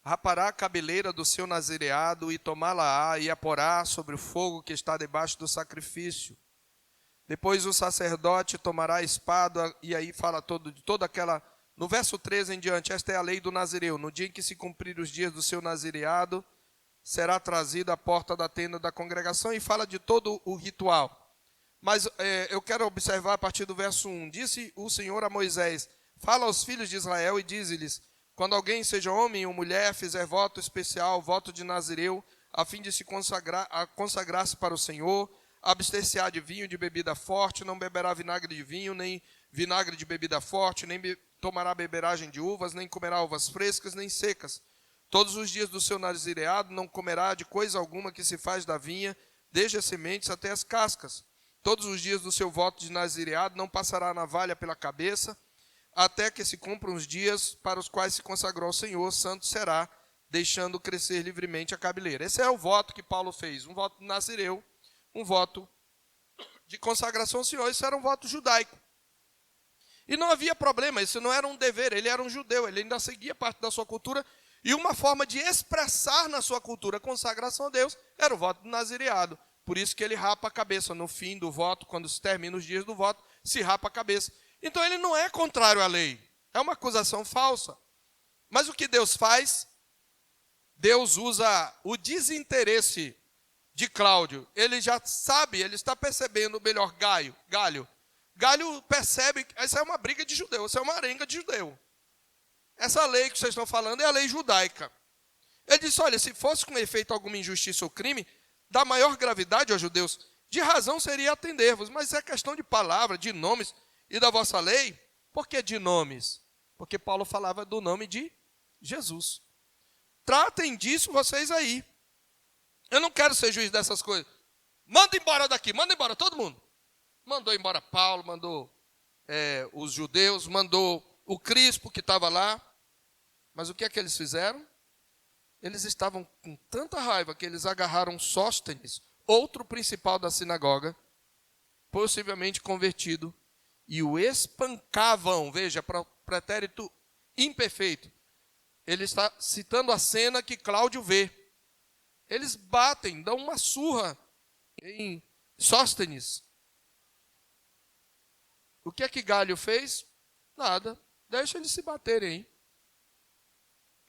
rapará a cabeleira do seu nazireado e tomá-la-á e a porá sobre o fogo que está debaixo do sacrifício. Depois o sacerdote tomará a espada, e aí fala de toda aquela... No verso 13 em diante, esta é a lei do nazireu. No dia em que se cumprir os dias do seu nazireado, será trazido à porta da tenda da congregação, e fala de todo o ritual. Mas eu quero observar a partir do verso 1. Disse o Senhor a Moisés: fala aos filhos de Israel e dize-lhes: quando alguém, seja homem ou mulher, fizer voto especial, voto de nazireu, a fim de se consagrar-se para o Senhor, abster-se-á de vinho de bebida forte, não beberá vinagre de vinho, nem vinagre de bebida forte, nem tomará beberagem de uvas, nem comerá uvas frescas, nem secas. Todos os dias do seu nazireado não comerá de coisa alguma que se faz da vinha, desde as sementes até as cascas. Todos os dias do seu voto de nazireado não passará a navalha pela cabeça, até que se cumpram os dias para os quais se consagrou ao Senhor, santo será, deixando crescer livremente a cabeleira. Esse é o voto que Paulo fez, um voto nazireu, um voto de consagração ao Senhor. Isso era um voto judaico. E não havia problema, isso não era um dever, ele era um judeu, ele ainda seguia parte da sua cultura, e uma forma de expressar na sua cultura a consagração a Deus era o voto do nazireado. Por isso que ele rapa a cabeça no fim do voto, quando se termina os dias do voto, se rapa a cabeça. Então ele não é contrário à lei, é uma acusação falsa. Mas o que Deus faz? Deus usa o desinteresse de Cláudio. Ele já sabe, ele está percebendo, melhor, Galho. Galho percebe que essa é uma briga de judeu, essa é uma arenga de judeu. Essa lei que vocês estão falando é a lei judaica. Ele disse: olha, se fosse com efeito alguma injustiça ou crime, da maior gravidade aos judeus, de razão seria atender-vos, mas é questão de palavra, de nomes e da vossa lei. Por que de nomes? Porque Paulo falava do nome de Jesus. Tratem disso vocês aí. Eu não quero ser juiz dessas coisas. Manda embora daqui, manda embora todo mundo. Mandou embora Paulo, mandou os judeus, mandou o Crispo que estava lá. Mas o que é que eles fizeram? Eles estavam com tanta raiva que eles agarraram Sóstenes, outro principal da sinagoga, possivelmente convertido, e o espancavam. Veja, pretérito imperfeito. Ele está citando a cena que Cláudio vê. Eles batem, dão uma surra em Sóstenes. O que é que Galho fez? Nada. Deixa eles se baterem, hein?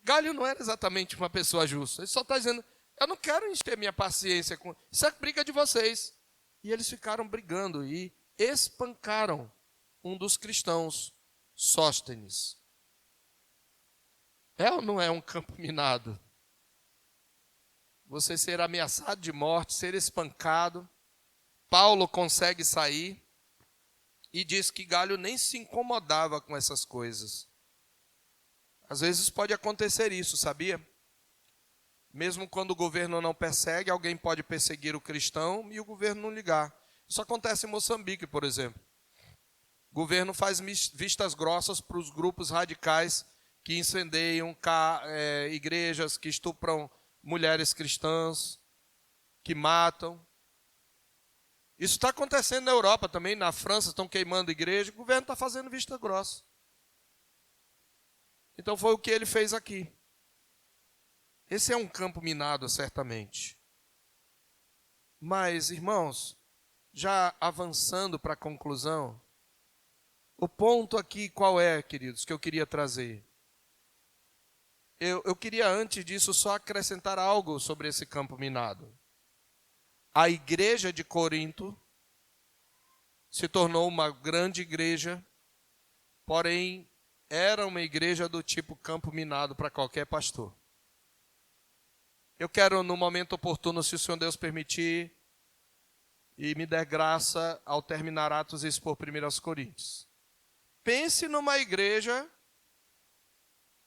Galho não era exatamente uma pessoa justa. Ele só está dizendo: eu não quero encher minha paciência com isso, é briga de vocês. E eles ficaram brigando e espancaram um dos cristãos, Sóstenes. É ou não é um campo minado? Você ser ameaçado de morte, ser espancado. Paulo consegue sair e diz que Galho nem se incomodava com essas coisas. Às vezes pode acontecer isso, sabia? Mesmo quando o governo não persegue, alguém pode perseguir o cristão e o governo não ligar. Isso acontece em Moçambique, por exemplo. O governo faz vistas grossas para os grupos radicais que incendeiam igrejas, que estupram mulheres cristãs, que matam. Isso está acontecendo na Europa também, na França estão queimando igreja, o governo está fazendo vista grossa. Então foi o que ele fez aqui. Esse é um campo minado, certamente. Mas, irmãos, já avançando para a conclusão, o ponto aqui qual é, queridos, que eu queria trazer? Eu queria, antes disso, só acrescentar algo sobre esse campo minado. A igreja de Corinto se tornou uma grande igreja, porém, era uma igreja do tipo campo minado para qualquer pastor. Eu quero, no momento oportuno, se o Senhor Deus permitir, e me der graça, ao terminar Atos e expor 1 Coríntios. Pense numa igreja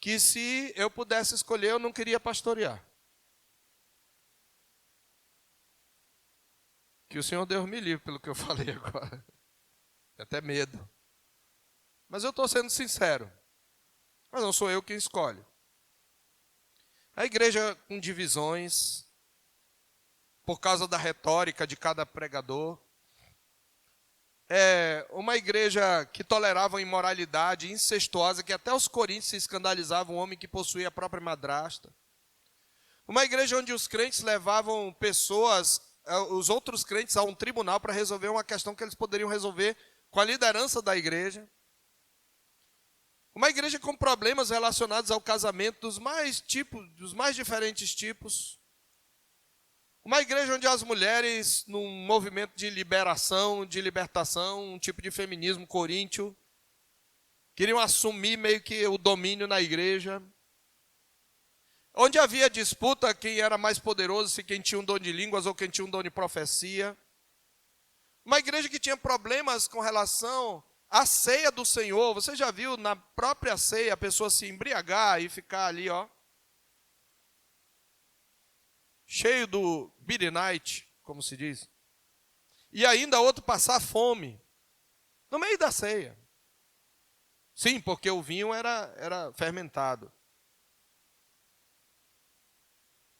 que, se eu pudesse escolher, eu não queria pastorear. Que o Senhor Deus me livre pelo que eu falei agora. Tenho até medo. Mas eu estou sendo sincero. Mas não sou eu quem escolhe. A igreja com divisões, por causa da retórica de cada pregador. É uma igreja que tolerava a imoralidade incestuosa, que até os coríntios se escandalizavam, um homem que possuía a própria madrasta. Uma igreja onde os crentes levavam pessoas, os outros crentes, a um tribunal para resolver uma questão que eles poderiam resolver com a liderança da igreja. Uma igreja com problemas relacionados ao casamento dos mais diferentes tipos. Uma igreja onde as mulheres, num movimento de liberação, de libertação, um tipo de feminismo coríntio, queriam assumir meio que o domínio na igreja. Onde havia disputa quem era mais poderoso, se quem tinha um dom de línguas ou quem tinha um dom de profecia. Uma igreja que tinha problemas com relação à ceia do Senhor. Você já viu na própria ceia a pessoa se embriagar e ficar ali, cheio do beer night, como se diz. E ainda outro passar fome no meio da ceia. Sim, porque o vinho era fermentado.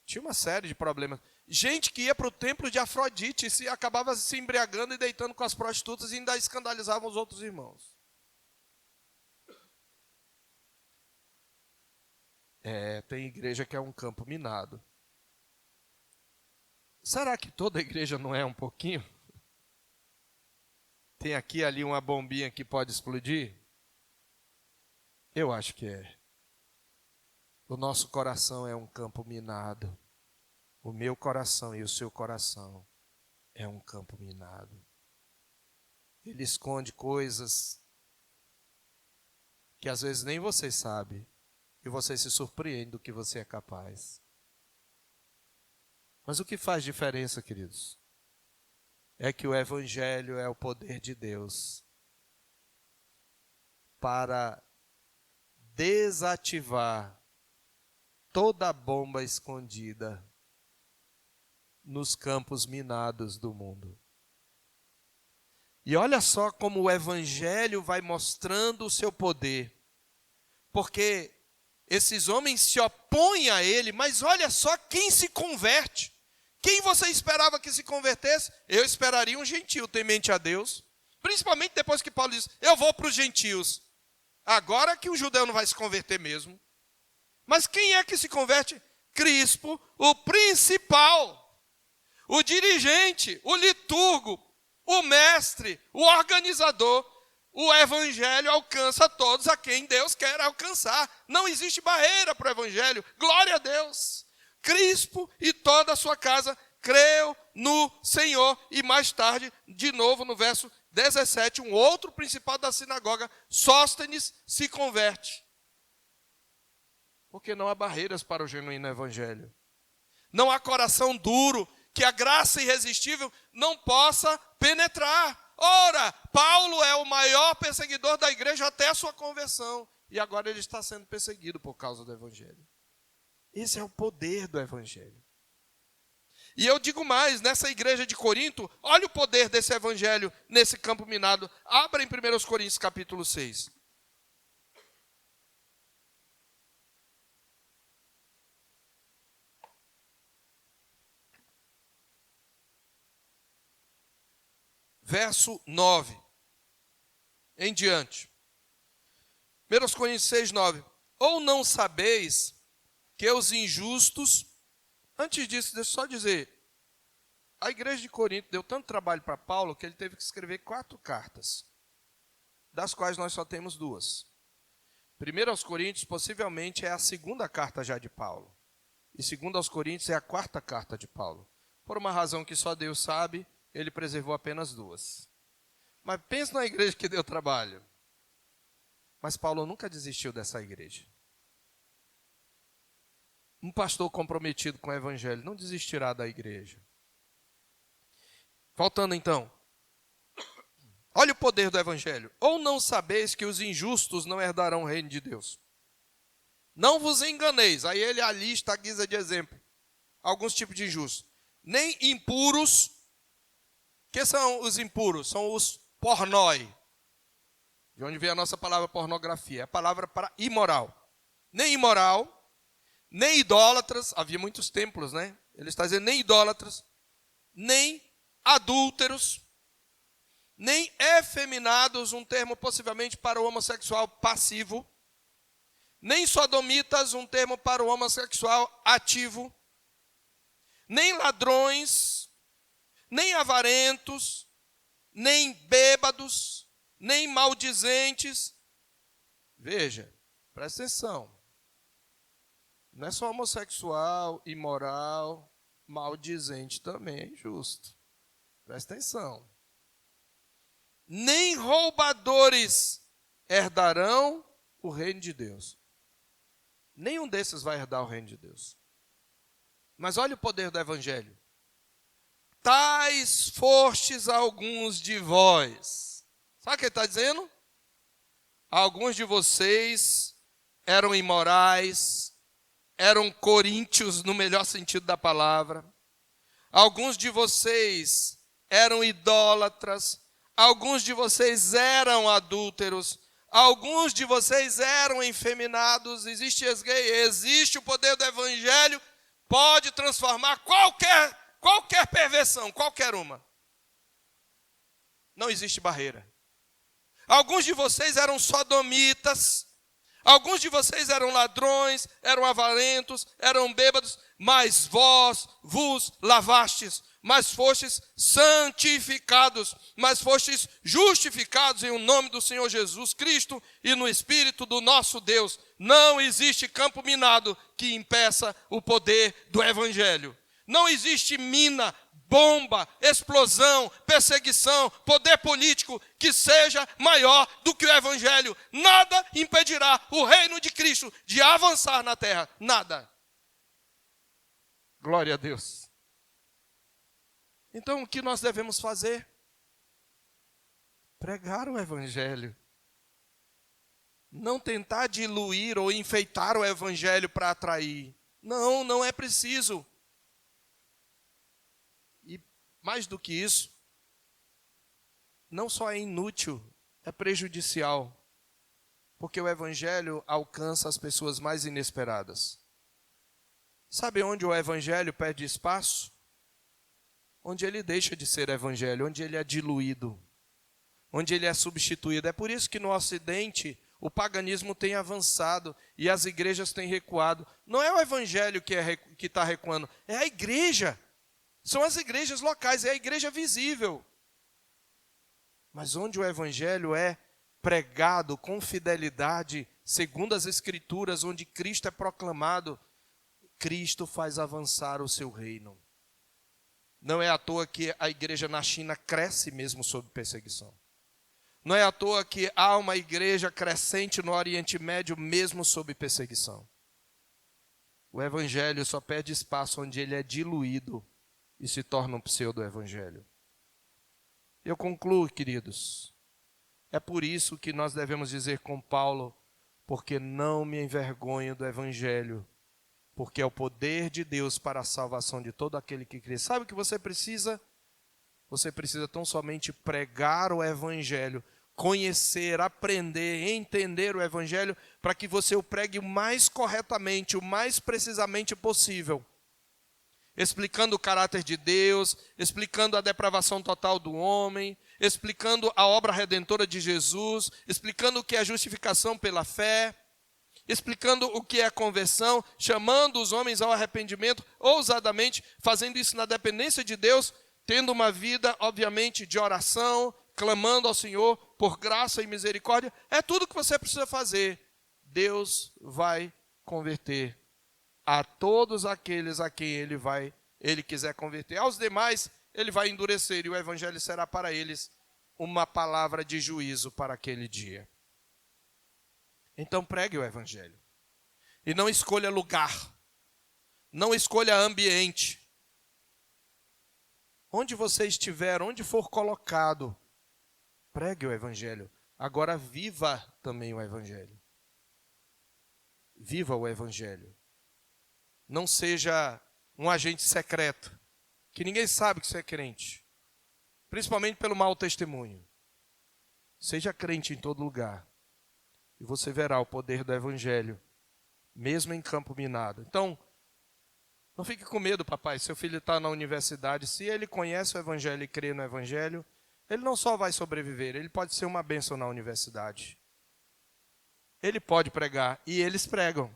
Tinha uma série de problemas. Gente que ia para o templo de Afrodite e acabava se embriagando e deitando com as prostitutas e ainda escandalizavam os outros irmãos. Tem igreja que é um campo minado. Será que toda igreja não é um pouquinho? Tem aqui e ali uma bombinha que pode explodir? Eu acho que é. O nosso coração é um campo minado. O meu coração e o seu coração é um campo minado. Ele esconde coisas que às vezes nem você sabe. E você se surpreende do que você é capaz. Mas o que faz diferença, queridos? É que o Evangelho é o poder de Deus para desativar toda a bomba escondida nos campos minados do mundo. E olha só como o Evangelho vai mostrando o seu poder. Porque esses homens se opõem a ele, mas olha só quem se converte. Quem você esperava que se convertesse? Eu esperaria um gentio temente a Deus. Principalmente depois que Paulo diz, eu vou para os gentios. Agora que o judeu não vai se converter mesmo. Mas quem é que se converte? Crispo, o principal, o dirigente, o liturgo, o mestre, o organizador. O evangelho alcança todos a quem Deus quer alcançar. Não existe barreira para o evangelho. Glória a Deus. Crispo e toda a sua casa creu no Senhor. E mais tarde, de novo no verso 17, um outro principal da sinagoga, Sóstenes, se converte. Porque não há barreiras para o genuíno evangelho. Não há coração duro que a graça irresistível não possa penetrar. Ora, Paulo é o maior perseguidor da igreja até a sua conversão. E agora ele está sendo perseguido por causa do evangelho. Esse é o poder do evangelho. E eu digo mais, nessa igreja de Corinto, olha o poder desse evangelho nesse campo minado. Abra em 1 Coríntios capítulo 6. Verso 9 em diante. 1 Coríntios 6, 9. Ou não sabeis que os injustos... Antes disso, deixa eu só dizer. a igreja de Corinto deu tanto trabalho para Paulo que ele teve que escrever 4 cartas, das quais nós só temos 2. 1 aos Coríntios possivelmente é a 2ª carta já de Paulo. E 2 aos Coríntios é a 4ª carta de Paulo. Por uma razão que só Deus sabe, ele preservou apenas 2. Mas pensa na igreja que deu trabalho. Mas Paulo nunca desistiu dessa igreja. Um pastor comprometido com o evangelho não desistirá da igreja. Faltando então, olha o poder do evangelho. Ou não sabeis que os injustos não herdarão o reino de Deus? Não vos enganeis. Aí ele alista a guisa de exemplo alguns tipos de injustos. Nem impuros. Que são os impuros? São os pornói. De onde vem a nossa palavra pornografia? É a palavra para imoral. Nem imoral, nem idólatras. Havia muitos templos, né? Ele está dizendo nem idólatras, nem adúlteros, nem efeminados, um termo possivelmente para o homossexual passivo, nem sodomitas, um termo para o homossexual ativo, nem ladrões, nem avarentos, nem bêbados, nem maldizentes. Veja, presta atenção. Não é só homossexual, imoral, maldizente também é injusto. Presta atenção. Nem roubadores herdarão o reino de Deus. Nenhum desses vai herdar o reino de Deus. Mas olha o poder do evangelho. Tais fostes alguns de vós. Sabe o que ele está dizendo? Alguns de vocês eram imorais, eram coríntios no melhor sentido da palavra. Alguns de vocês eram idólatras. Alguns de vocês eram adúlteros. Alguns de vocês eram efeminados. Existe o poder do evangelho. Pode transformar qualquer perversão, qualquer uma. Não existe barreira. Alguns de vocês eram sodomitas. Alguns de vocês eram ladrões, eram avarentos, eram bêbados, mas vós vos lavastes, mas fostes santificados, mas fostes justificados em o nome do Senhor Jesus Cristo e no Espírito do nosso Deus. Não existe campo minado que impeça o poder do evangelho. Não existe mina, bomba, explosão, perseguição, poder político que seja maior do que o evangelho. Nada impedirá o reino de Cristo de avançar na terra. Nada. Glória a Deus. Então, o que nós devemos fazer? Pregar o evangelho. Não tentar diluir ou enfeitar o evangelho para atrair. Não, não é preciso. E mais do que isso, não só é inútil, é prejudicial. Porque o evangelho alcança as pessoas mais inesperadas. Sabe onde o evangelho perde espaço? Onde ele deixa de ser evangelho, onde ele é diluído, onde ele é substituído. É por isso que no Ocidente o paganismo tem avançado e as igrejas têm recuado. Não é o evangelho que está recuando, é a igreja. São as igrejas locais, é a igreja visível. Mas onde o evangelho é pregado com fidelidade, segundo as Escrituras, onde Cristo é proclamado, Cristo faz avançar o seu reino. Não é à toa que a igreja na China cresce mesmo sob perseguição. Não é à toa que há uma igreja crescente no Oriente Médio mesmo sob perseguição. O evangelho só perde espaço onde ele é diluído e se torna um pseudo-evangelho. Eu concluo, queridos. É por isso que nós devemos dizer com Paulo, porque não me envergonho do evangelho, porque é o poder de Deus para a salvação de todo aquele que crê. Sabe o que você precisa? Você precisa tão somente pregar o evangelho, conhecer, aprender, entender o evangelho, para que você o pregue o mais corretamente, o mais precisamente possível. Explicando o caráter de Deus, explicando a depravação total do homem, explicando a obra redentora de Jesus, explicando o que é justificação pela fé, explicando o que é conversão, chamando os homens ao arrependimento, ousadamente, fazendo isso na dependência de Deus, tendo uma vida, obviamente, de oração, clamando ao Senhor por graça e misericórdia. É tudo que você precisa fazer. Deus vai converter a todos aqueles a quem Ele quiser converter. Aos demais, Ele vai endurecer, e o evangelho será para eles uma palavra de juízo para aquele dia. Então pregue o evangelho. E não escolha lugar. Não escolha ambiente. Onde você estiver, onde for colocado, pregue o evangelho. Agora viva também o evangelho. Viva o evangelho. Não seja um agente secreto, que ninguém sabe que você é crente. Principalmente pelo mau testemunho. Seja crente em todo lugar. E você verá o poder do evangelho, mesmo em campo minado. Então, não fique com medo, papai. Seu filho está na universidade. Se ele conhece o evangelho e crê no evangelho, ele não só vai sobreviver, ele pode ser uma bênção na universidade. Ele pode pregar, e eles pregam.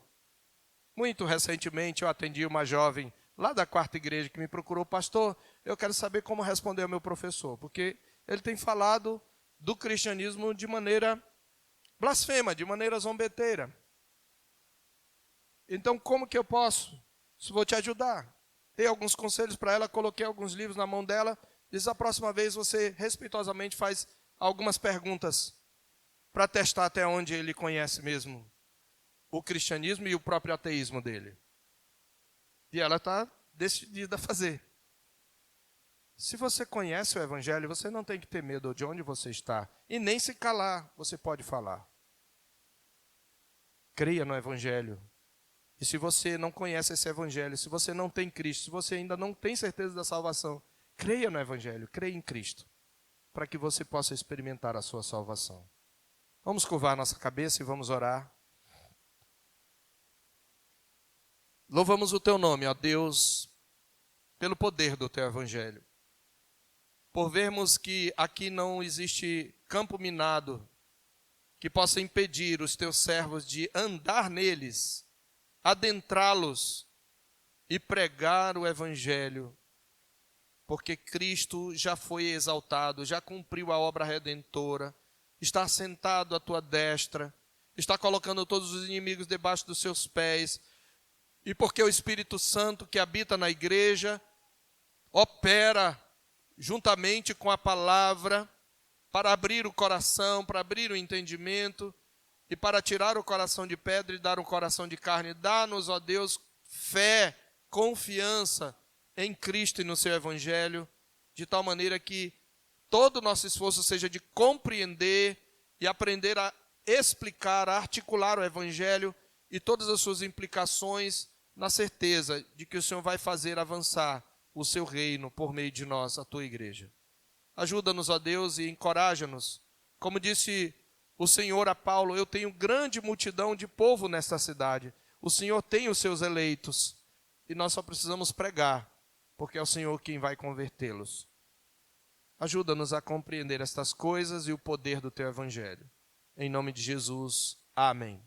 Muito recentemente eu atendi uma jovem lá da quarta igreja que me procurou: pastor, eu quero saber como responder ao meu professor, porque ele tem falado do cristianismo de maneira blasfema, de maneira zombeteira. Então, como que eu posso? Vou te ajudar. Dei alguns conselhos para ela, coloquei alguns livros na mão dela. Diz: a próxima vez você respeitosamente faz algumas perguntas para testar até onde ele conhece mesmo o cristianismo e o próprio ateísmo dele. E ela está decidida a fazer. Se você conhece o evangelho, você não tem que ter medo de onde você está. E nem se calar, você pode falar. Creia no evangelho. E se você não conhece esse evangelho, se você não tem Cristo, se você ainda não tem certeza da salvação, creia no evangelho, creia em Cristo, para que você possa experimentar a sua salvação. Vamos curvar nossa cabeça e vamos orar. Louvamos o teu nome, ó Deus, pelo poder do teu evangelho. Por vermos que aqui não existe campo minado que possa impedir os teus servos de andar neles, adentrá-los e pregar o evangelho, porque Cristo já foi exaltado, já cumpriu a obra redentora, está sentado à tua destra, está colocando todos os inimigos debaixo dos seus pés, e porque o Espírito Santo que habita na igreja opera juntamente com a palavra para abrir o coração, para abrir o entendimento e para tirar o coração de pedra e dar um coração de carne. Dá-nos, ó Deus, fé, confiança em Cristo e no seu evangelho, de tal maneira que todo o nosso esforço seja de compreender e aprender a explicar, a articular o evangelho e todas as suas implicações, na certeza de que o Senhor vai fazer avançar o seu reino por meio de nós, a tua igreja. Ajuda-nos, ó Deus, e encoraja-nos. Como disse o Senhor a Paulo: eu tenho grande multidão de povo nesta cidade. O Senhor tem os seus eleitos e nós só precisamos pregar, porque é o Senhor quem vai convertê-los. Ajuda-nos a compreender estas coisas e o poder do teu evangelho. Em nome de Jesus. Amém.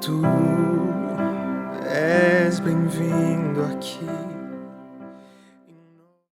Tu és bem-vindo aqui.